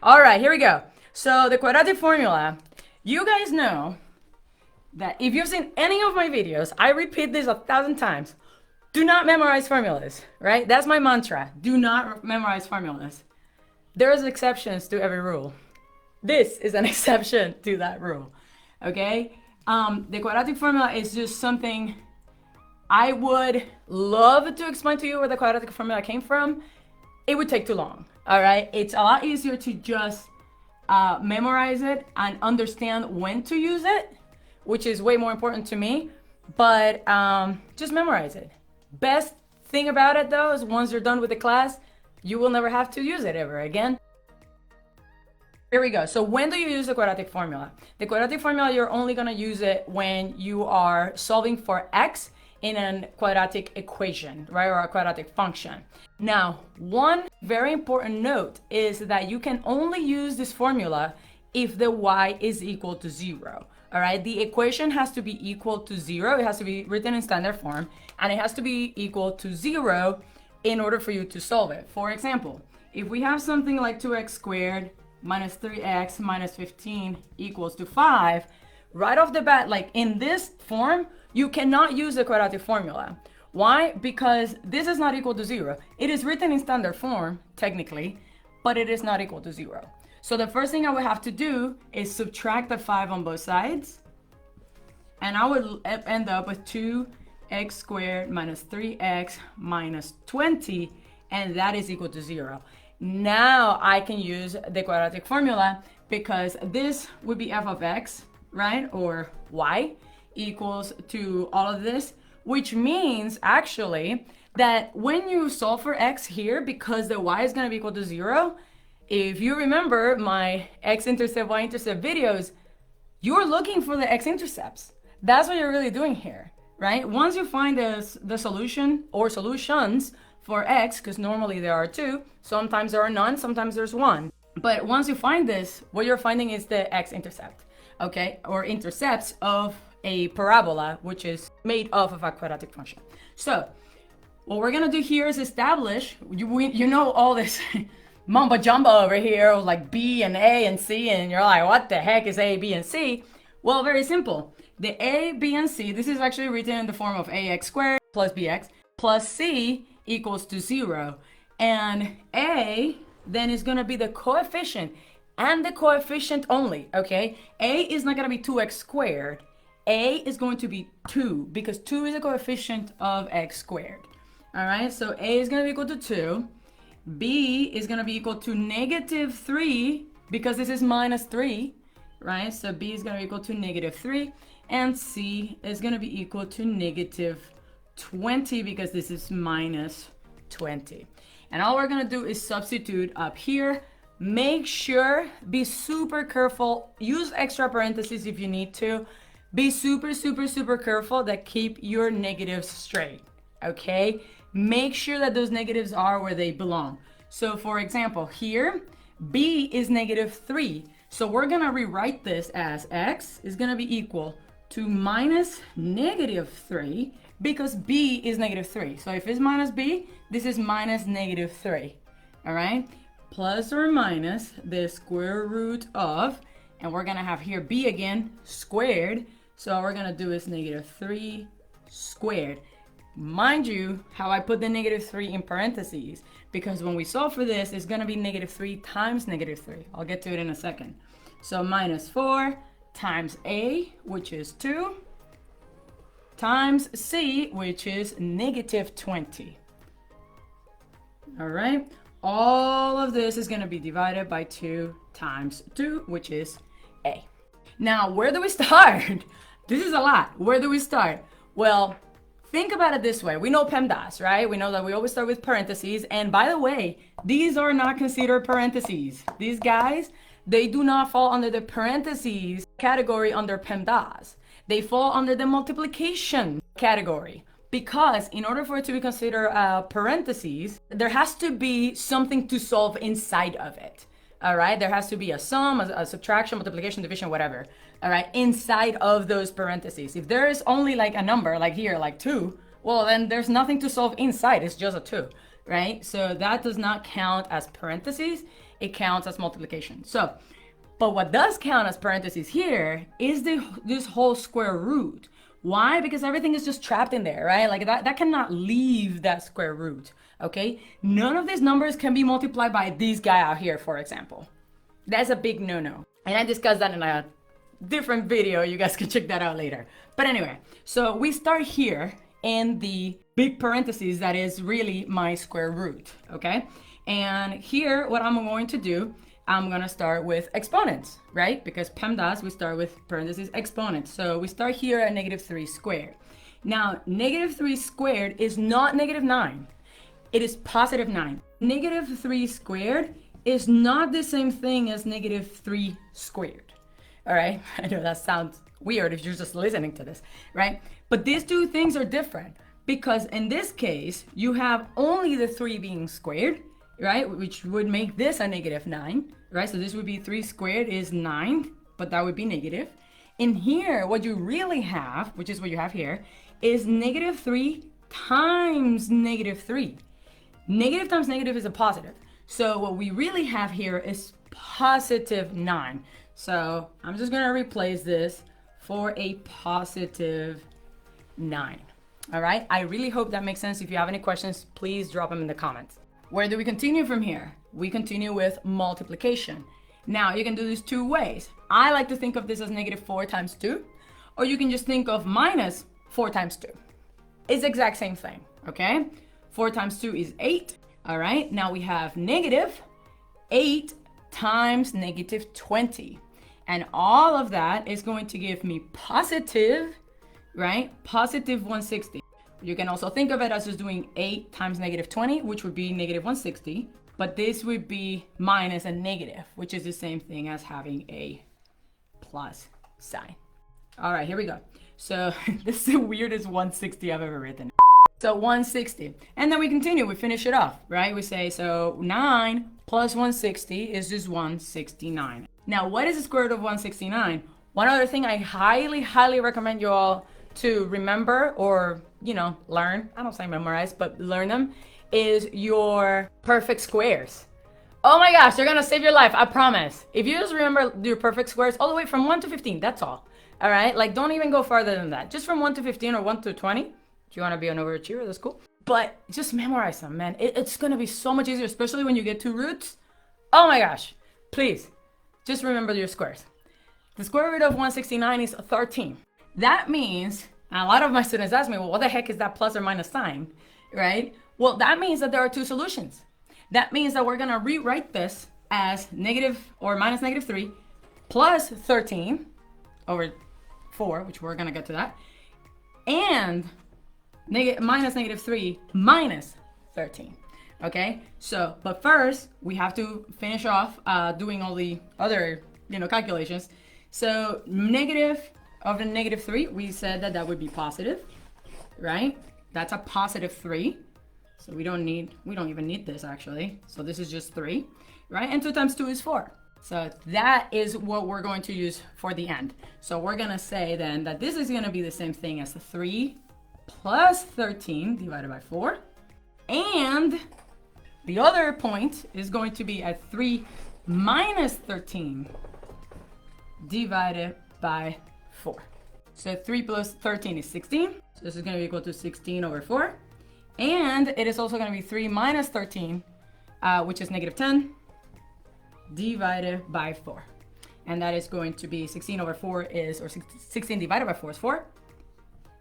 All right, here we go. So the quadratic formula, you guys know that if you've seen any of my videos, I repeat this 1,000 times. Do not memorize formulas, right? That's my mantra. Do not memorize formulas. There's exceptions to every rule. This is an exception to that rule, okay? The quadratic formula is just something I would love to explain to you where the quadratic formula came from. It would take too long, all right? It's a lot easier to just memorize it and understand when to use it, which is way more important to me, but just memorize it. Best thing about it though is once you're done with the class, you will never have to use it ever again. Here we go. So when do you use the quadratic formula? The quadratic formula, you're only gonna use it when you are solving for x in a quadratic equation, right, or a quadratic function. Now, one very important note is that you can only use this formula if the y is equal to 0. All right, the equation has to be equal to 0. It has to be written in standard form, and it has to be equal to 0 in order for you to solve it. For example, if we have something like 2x squared minus 3x minus 15 equals to 5, right off the bat, like in this form, you cannot use the quadratic formula. Why? Because this is not equal to 0. It is written in standard form, technically, but it is not equal to 0. So the first thing I would have to do is subtract the 5 on both sides, and I would end up with 2x squared minus 3x minus 20, and that is equal to 0. Now I can use the quadratic formula because this would be f of x, right, or y equals to all of this, which means actually that when you solve for x here, because the y is going to be equal to 0, if you remember my x-intercept, y-intercept videos, you're looking for the x-intercepts. That's what you're really doing here, right? Once you find the solution or solutions for x, because normally there are 2, sometimes there are none, sometimes there's 1. But once you find this, what you're finding is the x-intercept, okay? Or intercepts of a parabola, which is made up of a quadratic function. So what we're gonna do here is establish, you know all this mumbo jumbo over here, like B and A and C, and you're like, what the heck is A, B, and C? Well, very simple. The A, B, and C, this is actually written in the form of ax squared plus bx plus c equals to 0. And A then is gonna be the coefficient, and the coefficient only, okay? A is not gonna be 2x squared. A is going to be 2, because 2 is a coefficient of x squared. All right, so A is gonna be equal to 2. B is going to be equal to negative 3, because this is minus 3, right? So B is going to be equal to negative 3, and C is going to be equal to negative 20, because this is minus 20. And all we're going to do is substitute up here. Make sure, be super careful, use extra parentheses if you need to. Be super, super, super careful that keep your negatives straight, okay? Make sure that those negatives are where they belong. So for example, here, B is negative 3. So we're gonna rewrite this as x is gonna be equal to minus negative 3, because B is negative 3. So if it's minus B, this is minus negative 3, all right? Plus or minus the square root of, and we're gonna have here B again, squared. So all we're gonna do is negative 3 squared. Mind you, how I put the negative 3 in parentheses, because when we solve for this, it's going to be negative 3 times negative 3. I'll get to it in a second. So minus 4 times A, which is 2, times C, which is negative 20. All right. All of this is going to be divided by 2 times 2, which is A. Now, where do we start? This is a lot. Where do we start? Well, think about it this way. We know PEMDAS, right? We know that we always start with parentheses. And by the way, these are not considered parentheses. These guys, they do not fall under the parentheses category under PEMDAS. They fall under the multiplication category, because in order for it to be considered parentheses, there has to be something to solve inside of it. All right, there has to be a sum, a subtraction, multiplication, division, whatever. All right, inside of those parentheses. If there is only like a number, like here, like 2, well, then there's nothing to solve inside. It's just a 2, right? So that does not count as parentheses. it counts as multiplication. So, but what does count as parentheses here is this whole square root. Why? Because everything is just trapped in there, right? Like that cannot leave that square root, okay? None of these numbers can be multiplied by this guy out here, for example. That's a big no-no. And I discussed that in a different video. You guys can check that out later. But anyway, so we start here in the big parentheses that is really my square root, okay? And here, what I'm going to do, I'm gonna start with exponents, right? Because PEMDAS, we start with parentheses exponents. So we start here at -3 squared. Now, -3 squared is not -9. It is +9. -3 squared is not the same thing as -3 squared. All right, I know that sounds weird if you're just listening to this, right? But these two things are different because in this case, you have only the 3 being squared, right? Which would make this a -9, right? So this would be 3 squared is 9, but that would be negative. In here, what you really have, which is what you have here, is -3 times -3. Negative times negative is a positive. So what we really have here is +9. So I'm just gonna replace this for a +9. All right, I really hope that makes sense. If you have any questions, please drop them in the comments. Where do we continue from here? We continue with multiplication. Now you can do this 2 ways. I like to think of this as -4 times 2, or you can just think of -4 times 2. It's the exact same thing, okay? 4 times 2 is 8. All right, now we have -8 times -20. And all of that is going to give me positive, right? Positive 160. You can also think of it as just doing 8 times -20, which would be -160. But this would be minus a negative, which is the same thing as having a plus sign. All right, here we go. So this is the weirdest 160 I've ever written. So 160. And then we continue, we finish it off, right? We say, so 9 plus 160 is just 169. Now, what is the square root of 169? One other thing I highly recommend you all to remember or, you know, learn, I don't say memorize, but learn them, is your perfect squares. Oh my gosh, they're gonna save your life, I promise. If you just remember your perfect squares all the way from 1 to 15, that's all. All right, like don't even go farther than that. Just from 1 to 15 or 1 to 20. If you wanna be an overachiever, that's cool. But just memorize them, man. It's gonna be so much easier, especially when you get 2 roots. Oh my gosh, please, just remember your squares. The square root of 169 is 13. That means, and a lot of my students ask me, well, what the heck is that plus or minus sign, right? Well, that means that there are 2 solutions. That means that we're gonna rewrite this as negative or minus -3 plus 13 over 4, which we're gonna get to that, and minus -3 minus 13. Okay, so, but first we have to finish off doing all the other, calculations. So negative of the -3, we said that that would be positive, right? That's a positive 3. So we don't even need this actually. So this is just 3, right? And 2 times 2 is 4. So that is what we're going to use for the end. So we're gonna say then that this is gonna be the same thing as 3 plus 13 divided by 4. And the other point is going to be at 3 minus 13 divided by 4. So 3 plus 13 is 16. So this is gonna be equal to 16 over 4. And it is also going to be 3 minus 13, which is -10, divided by 4. And that is going to be 16 over 4 is, or 16 divided by 4 is 4,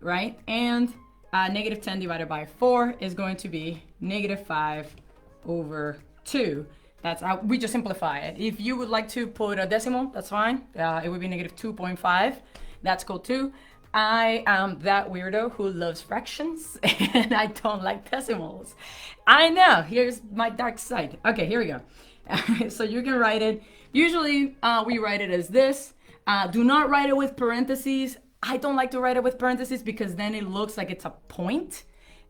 right? And -10 divided by 4 is going to be -5 over 2. That's how we just simplify it. If you would like to put a decimal, that's fine. It would be -2.5. That's cool too. I am that weirdo who loves fractions and I don't like decimals. I know, here's my dark side. Okay, here we go. So you can write it. Usually we write it as this. Do not write it with parentheses. I don't like to write it with parentheses because then it looks like it's a point,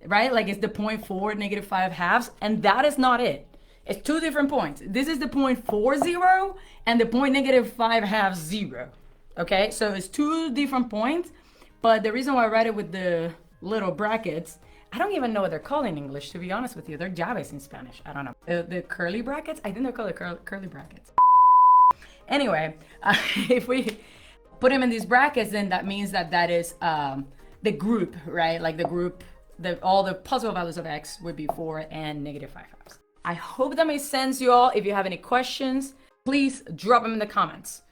right? Like it's the point 4, -5 halves, and that is not it. It's 2 different points. This is the point 4, 0, and the point -5 halves 0. Okay, so it's 2 different points. But the reason why I write it with the little brackets I don't even know what they're called in English, to be honest with you. They're llaves in Spanish. I don't know. The curly brackets? I think they're called the curly brackets. Anyway, if we put them in these brackets, then that means that that is the group, right? Like the group, all the possible values of x would be 4 and -5 halves. I hope that makes sense, you all. If you have any questions, please drop them in the comments.